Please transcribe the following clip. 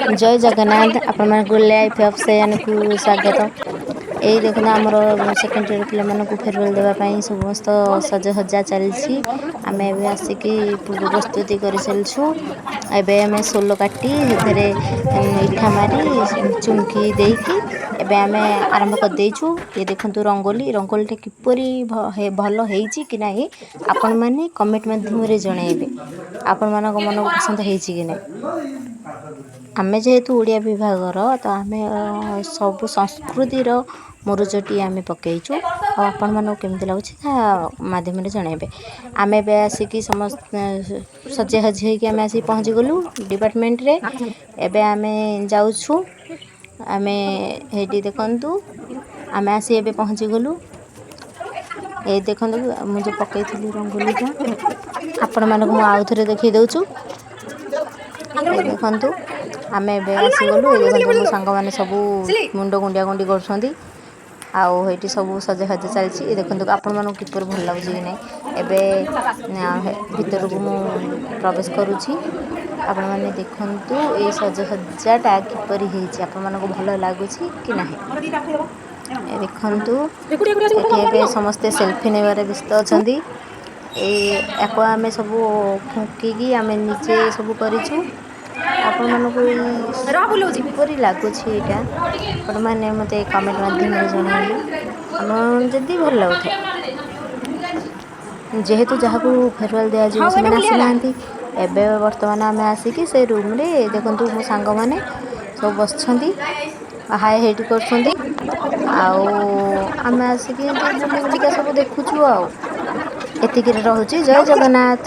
जय जगन्नाथ आपण life of सेयान को स्वागत। यही देखो आमर सेकेंड ईयर पिला मानक फेरवेल देवाई समस्त सजसज्जा चलती आम ए आसिकी पूर्व प्रस्तुति कर चलछु। एबे आम सोलो काटी इठा मारी चुमकी देकी एबे आम आरंभ कर देछु। ये देखंतु रंगोली रंगोली किपरि भल हेची कि नहीं आपण माने कमेंट माध्यम रे जणाइबे आपण मानक मन पसंद हेची कि नहीं। आमे जेहेतु ओडिया विभागर तो आमे सब संस्कृतिर मुरुजटी आमे पकईचु और आपण मानक केमती लगुच माध्यम जनइबे। आम ए आसिकी समस्त सजे हज होगी आम आसिक पहुँची गलु डिपार्टमेंट रे। एबे आमे जाउछु आमे हेटी देखंतु आमे आसी एबे पहुँची गलु। ए देखंतु मुझे पकईथिली रंगोलीटा आपण मानक मु आउ थरे देखै दउछु। ए देखंतु आमे एबे आसीगलु। ये देखो मो सांग माने सब मुंड गुंडिया गुंडी करछंती आउ हेटी सब सजे हजे चलची। ये देखंतु आपण मानक किपर भल लागुची कि नै। एबे भीतर को मु प्रवेश करूची आपण माने देखंतु ए सजहज्जाटा किपरि हेची आपण मानक भल लागुची कि नाही। ए देखंतु एठी एबे समस्त सेल्फी नेबारे व्यस्त अछंती। एको आमे सब फुंकी आमे नीचे सब करिछु। आपण मानक किपरि लागुची एटा आपण माने मते कमेंट माध्यम रे जणाइबे हम जदी भल लागुथाय। जेहेतु जहाकू फेरवेल दिया जिवो से आसी नांती एबे वर्तमान आमे आसिकी से रूम रे देखंतु मो सांग माने सब बसछंती हाय हेट करछंती आउ आमे आसिकी बुली बुलिका सब देखुछु। आउ एतिकी रे रहउची। जय जगन्नाथ।